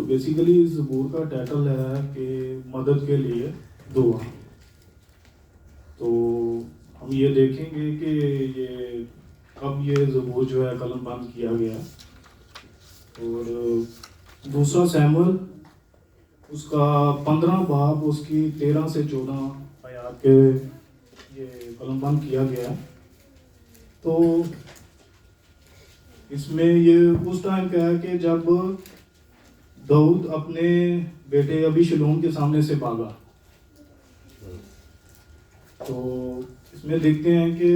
Basically اس زبور کا title ہے کہ مدد کے لیے دعا. تو ہم یہ دیکھیں گے کہ یہ کب یہ زبور جو ہے قلم بند کیا گیا. اور دوسرا سیموئل اس کا 15 باب اس کی 13 سے 14 آیات کے یہ قلم بند کیا گیا. تو اس میں یہ اس ٹائم کا ہے کہ جب داؤد اپنے بیٹے ابیشلوم کے سامنے سے بھاگا. تو اس میں دیکھتے ہیں کہ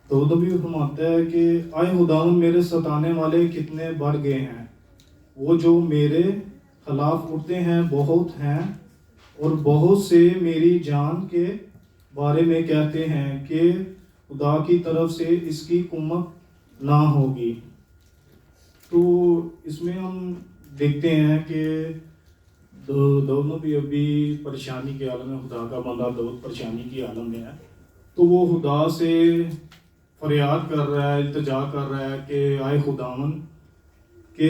داؤد بھی فرماتا ہے کہ آئے خداوند میرے ستانے والے کتنے بڑھ گئے ہیں، وہ جو میرے خلاف اٹھتے ہیں بہت ہیں، اور بہت سے میری جان کے بارے میں کہتے ہیں کہ خدا کی طرف سے اس کی قوت نہ ہوگی. تو اس میں ہم دیکھتے ہیں کہ دونوں بھی ابھی پریشانی کے عالم میں، خدا کا بندہ داؤد پریشانی کی عالم میں ہے. تو وہ خدا سے فریاد کر رہا ہے، التجا کر رہا ہے کہ آئے خداوند کہ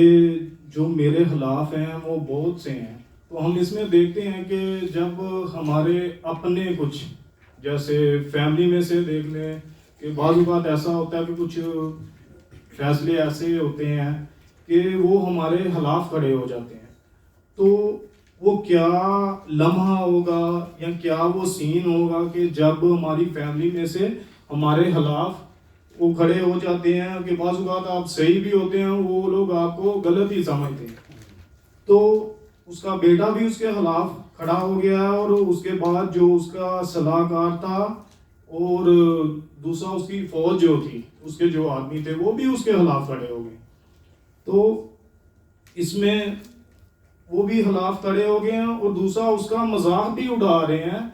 جو میرے خلاف ہیں وہ بہت سے ہیں. تو ہم اس میں دیکھتے ہیں کہ جب ہمارے اپنے کچھ جیسے فیملی میں سے دیکھ لیں کہ بعض اوقات ایسا ہوتا ہے کہ کچھ فیصلے ایسے ہوتے ہیں کہ وہ ہمارے خلاف کھڑے ہو جاتے ہیں. تو وہ کیا لمحہ ہوگا یا کیا وہ سین ہوگا کہ جب ہماری فیملی میں سے ہمارے خلاف وہ کھڑے ہو جاتے ہیں کہ بعض اوقات آپ صحیح بھی ہوتے ہیں، وہ لوگ آپ کو غلط ہی سمجھتے ہیں. تو اس کا بیٹا بھی اس کے خلاف کھڑا ہو گیا ہے، اور اس کے بعد جو اس کا صلاح کار تھا اور دوسرا اس کی فوج جو تھی، اس کے جو آدمی تھے وہ بھی اس کے خلاف کھڑے ہو گئے. تو اس میں وہ بھی خلاف کھڑے ہو گئے ہیں، اور دوسرا اس کا مذاق بھی اڑا رہے ہیں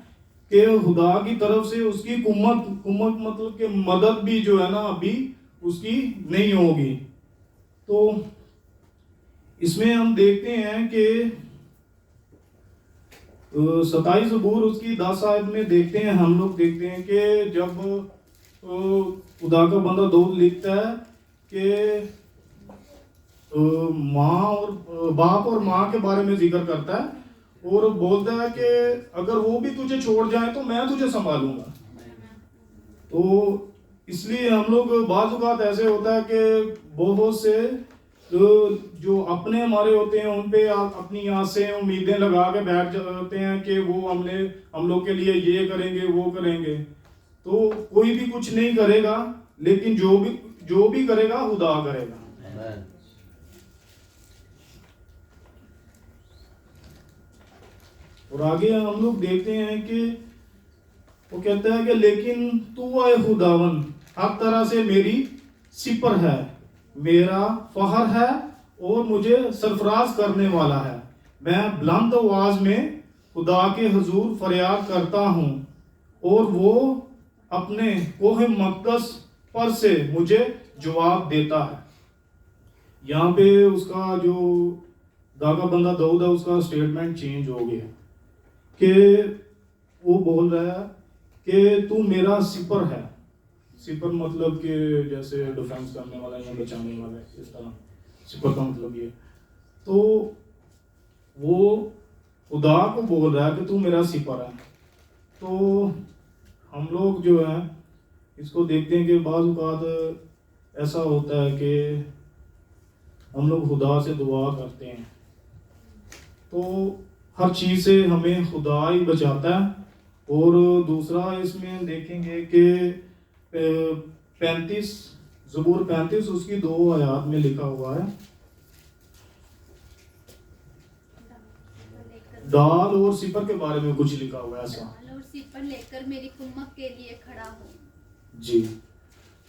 کہ خدا کی طرف سے اس کی قوت مطلب کہ مدد بھی جو ہے نا ابھی اس کی نہیں ہوگی. تو اس میں ہم دیکھتے ہیں کہ 27 زبور اس کی 10 آیت میں دیکھتے ہیں، ہم لوگ دیکھتے ہیں کہ جب خدا کا بندہ داؤد لکھتا ہے کہ ماں اور باپ اور ماں کے بارے میں ذکر کرتا ہے اور بولتا ہے کہ اگر وہ بھی تجھے چھوڑ جائیں تو میں تجھے سنبھالوں گا. تو اس لیے ہم لوگ بعض اوقات ایسے ہوتا ہے کہ بہت سے جو اپنے ہمارے ہوتے ہیں ان پہ اپنی آسیں امیدیں لگا کے بیٹھ جاتے ہیں کہ وہ ہم لوگ کے لیے یہ کریں گے وہ کریں گے. تو کوئی بھی کچھ نہیں کرے گا، لیکن جو بھی کرے گا خدا کرے گا. اور آگے ہم لوگ دیکھتے ہیں کہ وہ کہتا ہے کہ لیکن تو اے خداوند ہر طرح سے میری سپر ہے، میرا فخر ہے اور مجھے سرفراز کرنے والا ہے. میں بلند آواز میں خدا کے حضور فریاد کرتا ہوں اور وہ اپنے کوہ مقدس پر سے مجھے جواب دیتا ہے. یہاں پہ اس کا جو داغا بندہ داؤد ہے اس کا سٹیٹمنٹ چینج ہو گیا کہ وہ بول رہا ہے کہ تو میرا سپر ہے. سپر مطلب کہ جیسے ڈیفنس کرنے والا یا بچانے والا، اس طرح سپر کا مطلب یہ. تو وہ خدا کو بول رہا ہے کہ تو میرا سپر ہے. تو ہم لوگ جو ہیں اس کو دیکھتے ہیں کہ بعض اوقات ایسا ہوتا ہے کہ ہم لوگ خدا سے دعا کرتے ہیں تو ہر چیز سے ہمیں خدا ہی بچاتا ہے. اور دوسرا اس میں دیکھیں گے کہ 35 زبور 35 اس کی 2 آیات میں لکھا ہوا ہے، ڈال اور سپر کے بارے میں کچھ لکھا ہوا ہے ایسا. ڈال اور سپر لے کر میری کمک کے لیے کھڑا ہوں. جی،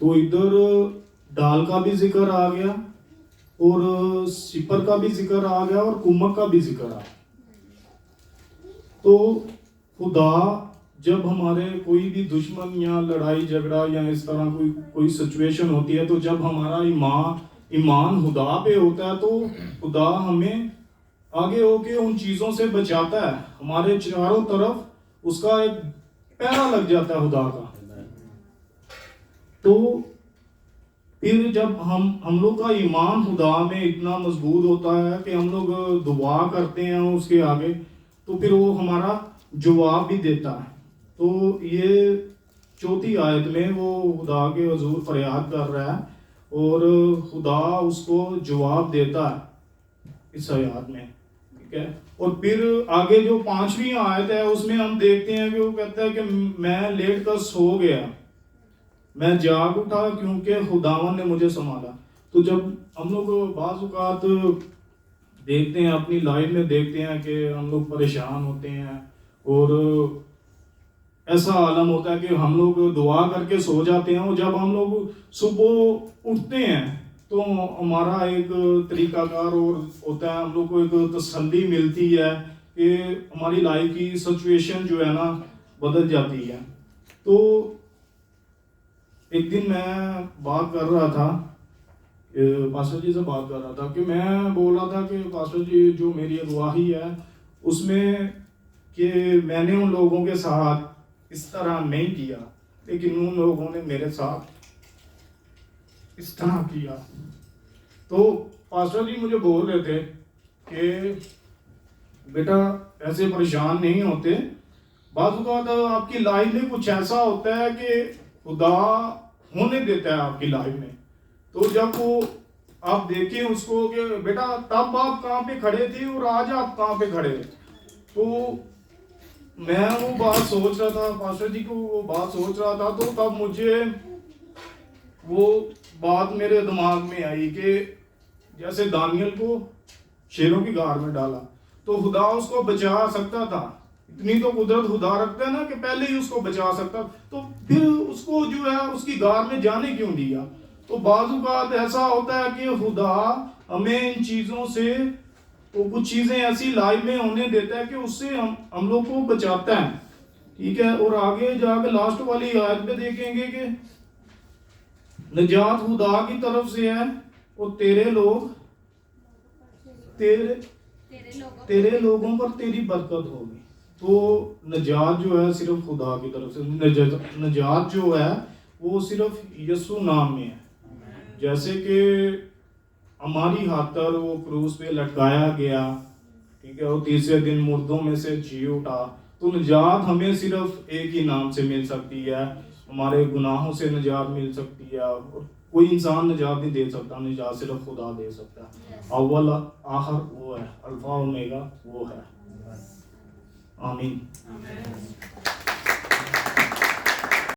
تو ادھر ڈال کا بھی ذکر آ گیا اور سپر کا بھی ذکر آ گیا اور کمک کا بھی ذکر آ گیا. تو خدا جب ہمارے کوئی بھی دشمن یا لڑائی جھگڑا یا اس طرح کوئی سچویشن ہوتی ہے، تو جب ہمارا ایمان خدا پہ ہوتا ہے تو خدا ہمیں آگے ہو کے ان چیزوں سے بچاتا ہے. ہمارے چاروں طرف اس کا ایک پہرا لگ جاتا ہے خدا کا. تو پھر جب ہم لوگ کا ایمان خدا میں اتنا مضبوط ہوتا ہے کہ ہم لوگ دعا کرتے ہیں اس کے آگے، تو پھر وہ ہمارا جواب بھی دیتا ہے. تو یہ 4 آیت میں وہ خدا کے حضور فریاد کر رہا ہے اور خدا اس کو جواب دیتا ہے اس آیات میں. ٹھیک ہے. اور پھر آگے جو 5ویں آیت ہے اس میں ہم دیکھتے ہیں کہ وہ کہتا ہے کہ میں لیٹ کر سو گیا، میں جاگ اٹھا کیونکہ خداوند نے مجھے سنبھالا. تو جب ہم لوگ بعض اوقات دیکھتے ہیں اپنی لائف میں، دیکھتے ہیں کہ ہم لوگ پریشان ہوتے ہیں اور ایسا عالم ہوتا ہے کہ ہم لوگ دعا کر کے سو جاتے ہیں، اور جب ہم لوگ صبح اٹھتے ہیں تو ہمارا ایک طریقہ کار اور ہوتا ہے، ہم لوگ کو ایک تسلی ملتی ہے کہ ہماری لائف کی سچویشن جو ہے نا بدل جاتی ہے. تو ایک دن میں بات کر رہا تھا، پاسٹر جی سے بات کر رہا تھا کہ میں بول رہا تھا کہ پاسٹر جی جو میری اگواہی ہے اس میں کہ میں نے ان لوگوں کے ساتھ اس طرح نہیں کیا، لیکن ان لوگوں نے میرے ساتھ اس طرح کیا. تو پاسٹر جی مجھے بول رہے تھے کہ بیٹا ایسے پریشان نہیں ہوتے، بعض اوقات آپ کی لائف میں کچھ ایسا ہوتا ہے کہ خدا ہونے دیتا ہے آپ کی لائف میں. تو جب وہ آپ دیکھیں اس کو کہ بیٹا تب آپ کہاں پہ کھڑے تھے اور آج آپ کہاں پہ کھڑے. تو میں وہ بات سوچ رہا تھا، پاسٹر جی کو وہ بات سوچ رہا تھا، تو تب مجھے وہ بات میرے دماغ میں آئی کہ جیسے دانیل کو شیروں کی غار میں ڈالا تو خدا اس کو بچا سکتا تھا، اتنی تو قدرت خدا رکھتا ہے نا کہ پہلے ہی اس کو بچا سکتا، تو پھر اس کو جو ہے اس کی غار میں جانے کیوں دیا. تو بعض اوقات ایسا ہوتا ہے کہ خدا ہمیں ان چیزوں سے کچھ چیزیں ایسی لائف میں ہونے دیتا ہے کہ اس سے ہم لوگ کو بچاتا ہے. ٹھیک ہے. اور آگے جا کے لاسٹ والی آیت میں دیکھیں گے کہ نجات خدا کی طرف سے ہے اور تیرے لوگوں پر تیری برکت ہوگی. تو نجات جو ہے صرف خدا کی طرف سے، نجات جو ہے وہ صرف یسوع نام میں ہے. جیسے کہ ہماری خاطر وہ کروس پہ لٹکایا گیا، ٹھیک ہے، اور تیسرے دن مردوں میں سے جی اٹھا. تو نجات ہمیں صرف ایک ہی نام سے مل سکتی ہے، ہمارے گناہوں سے نجات مل سکتی ہے. اور کوئی انسان نجات نہیں دے سکتا، نجات صرف خدا دے سکتا ہے. اول آخر وہ ہے، الفا اومیگا وہ ہے. آمین.